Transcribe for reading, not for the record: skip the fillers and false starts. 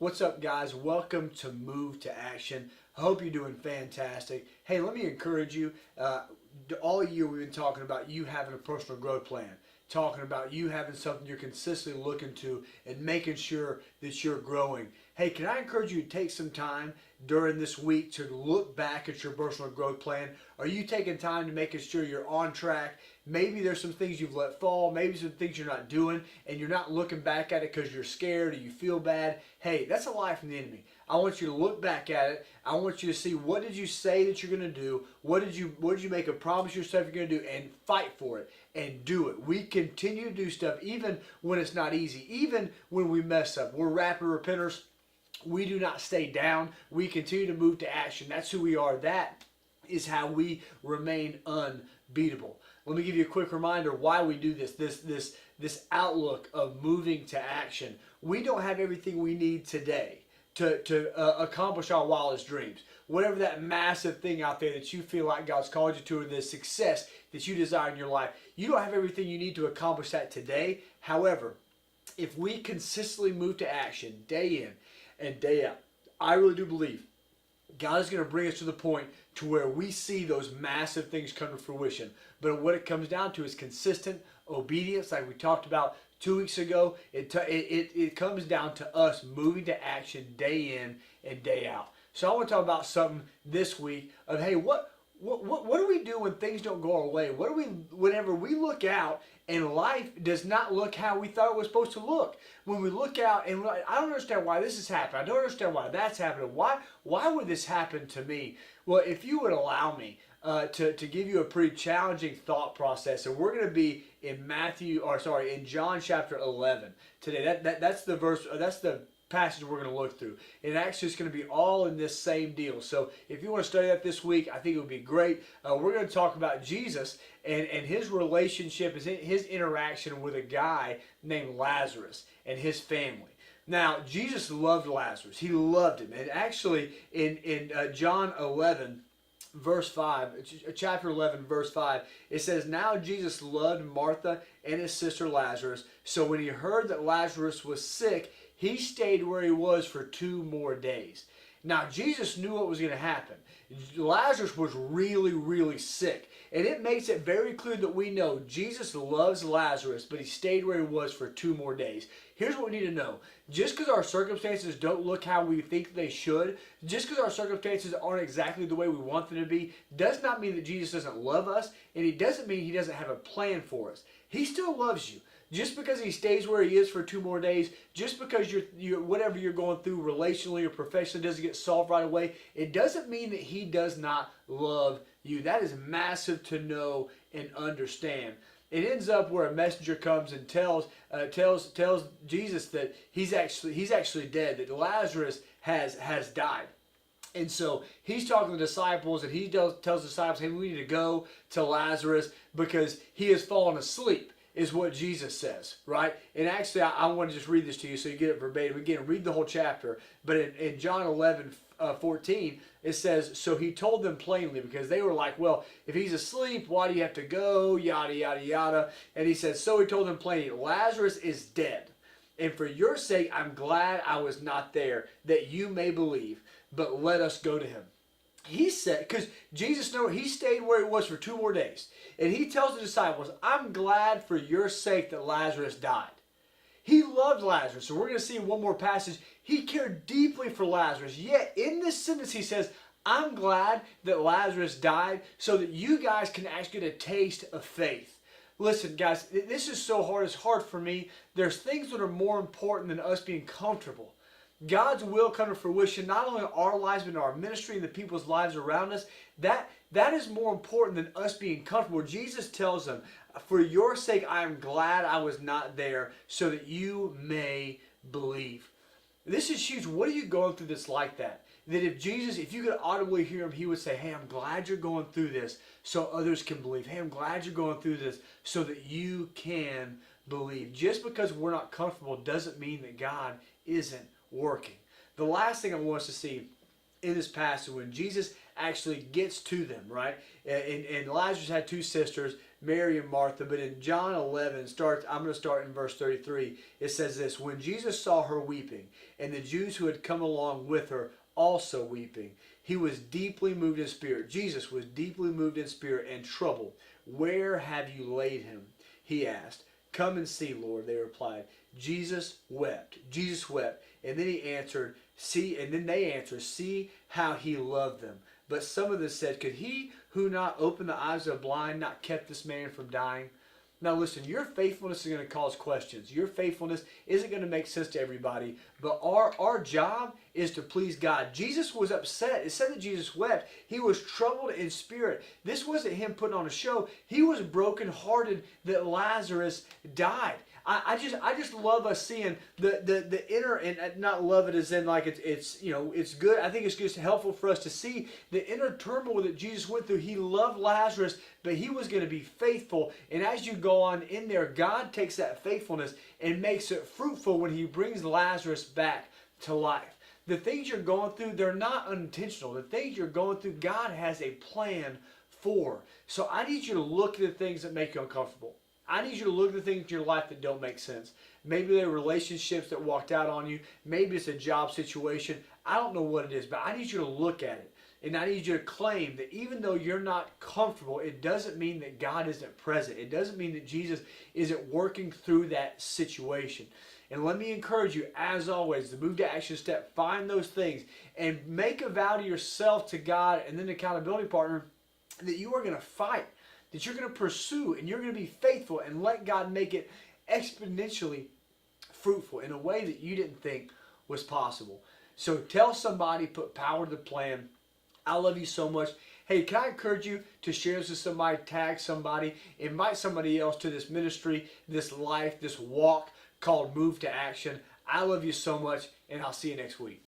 What's up, guys? Welcome to Move to Action. I hope you're doing fantastic. Hey, let me encourage you. All year we've been talking about you having a personal growth plan, talking about you having something you're consistently looking to and making sure that you're growing. Hey, can I encourage you to take some time during this week to look back at your personal growth plan? Are you taking time to making sure you're on track? Maybe there's some things you've let fall, maybe some things you're not doing, and you're not looking back at it because you're scared or you feel bad. Hey, that's a lie from the enemy. I want you to look back at it. I want you to see, what did you say that you're going to do? What did you make a promise yourself you're going to do, and fight for it and do it. We continue to do stuff even when it's not easy, even when we mess up. We're rapid repenters. We do not stay down. We continue to move to action. That's who we are. That is how we remain unbeatable. Let me give you a quick reminder why we do this outlook of moving to action. We don't have everything we need today to accomplish our wildest dreams. Whatever that massive thing out there that you feel like God's called you to, or the success that you desire in your life, you don't have everything you need to accomplish that today. However, if we consistently move to action day in and day out, I really do believe God is going to bring us to the point to where we see those massive things come to fruition. But what it comes down to is consistent obedience, like we talked about 2 weeks ago. It comes down to us moving to action day in and day out. So I want to talk about something this week of, hey, what do we do when things don't go our way? What do we, whenever we look out and life does not look how we thought it was supposed to look? When we look out and I don't understand why this has happened. I don't understand why that's happening. Why would this happen to me? Well, if you would allow me to give you a pretty challenging thought process, and we're going to be in in John chapter 11 today. That's the verse. That's the passage we're going to look through. And actually, it's going to be all in this same deal. So if you want to study that this week, I think it would be great. We're going to talk about Jesus and his relationship, his interaction with a guy named Lazarus and his family. Now, Jesus loved Lazarus. He loved him. And actually, in John 11, verse 5, chapter 11, verse 5, it says, "Now Jesus loved Martha and his sister Lazarus. So when he heard that Lazarus was sick, he stayed where he was for 2 more days." Now, Jesus knew what was going to happen. Lazarus was really, really sick. And it makes it very clear that we know Jesus loves Lazarus, but he stayed where he was for 2 more days. Here's what we need to know. Just because our circumstances don't look how we think they should, just because our circumstances aren't exactly the way we want them to be, does not mean that Jesus doesn't love us, and it doesn't mean he doesn't have a plan for us. He still loves you. Just because he stays where he is for 2 more days, just because whatever you're going through relationally or professionally doesn't get solved right away, it doesn't mean that he does not love you. That is massive to know and understand. It ends up where a messenger comes and tells Jesus that he's actually dead, that Lazarus has died. And so he's talking to the disciples, and he tells the disciples, hey, we need to go to Lazarus because he has fallen asleep, is what Jesus says, right? And actually, I want to just read this to you so you get it verbatim. Again, read the whole chapter. But in John 11, 14, it says, "So he told them plainly," because they were like, well, if he's asleep, why do you have to go? Yada, yada, yada. And he says, "So he told them plainly, Lazarus is dead. And for your sake, I'm glad I was not there, that you may believe. But let us go to him." He said, because Jesus knew he stayed where he was for 2 more days. And he tells the disciples, I'm glad for your sake that Lazarus died. He loved Lazarus. So we're going to see in one more passage, he cared deeply for Lazarus. Yet in this sentence he says, I'm glad that Lazarus died so that you guys can actually get a taste of faith. Listen, guys, this is so hard. It's hard for me. There's things that are more important than us being comfortable. God's will come to fruition, not only in our lives, but in our ministry and the people's lives around us. That is more important than us being comfortable. Jesus tells them, for your sake, I am glad I was not there so that you may believe. This is huge. What are you going through that's like that? That if you could audibly hear him, he would say, hey, I'm glad you're going through this so others can believe. Hey, I'm glad you're going through this so that you can believe. Just because we're not comfortable doesn't mean that God isn't working. The last thing I want us to see in this passage, when Jesus actually gets to them, right? And Lazarus had 2 sisters. Mary and Martha. But in John 11, I'm going to start in verse 33. It says this: when Jesus saw her weeping, and the Jews who had come along with her also weeping, he was deeply moved in spirit. Jesus was deeply moved in spirit and troubled. Where have you laid him? He asked. Come and see, Lord, they replied. Jesus wept. Jesus wept. And then he answered, and then they answered, see how he loved them. But some of them said, could he who not opened the eyes of the blind not kept this man from dying? Now listen, your faithfulness is going to cause questions. Your faithfulness isn't going to make sense to everybody, but our job is to please God. Jesus was upset. It said that Jesus wept. He was troubled in spirit. This wasn't him putting on a show. He was brokenhearted that Lazarus died. I just love us seeing the inner, and not love it as in like it's good. I think it's just helpful for us to see the inner turmoil that Jesus went through. He loved Lazarus, but he was going to be faithful. And as you go on in there, God takes that faithfulness and makes it fruitful when he brings Lazarus back to life. The things you're going through, they're not unintentional. The things you're going through, God has a plan for. So I need you to look at the things that make you uncomfortable. I need you to look at the things in your life that don't make sense. Maybe they're relationships that walked out on you. Maybe it's a job situation. I don't know what it is, but I need you to look at it. And I need you to claim that even though you're not comfortable, it doesn't mean that God isn't present. It doesn't mean that Jesus isn't working through that situation. And let me encourage you, as always, the move to action step, find those things and make a vow to yourself, to God, and then the accountability partner that you are going to fight, that you're going to pursue, and you're going to be faithful and let God make it exponentially fruitful in a way that you didn't think was possible. So tell somebody, put power to the plan. I love you so much. Hey, can I encourage you to share this with somebody, tag somebody, invite somebody else to this ministry, this life, this walk called Move to Action. I love you so much, and I'll see you next week.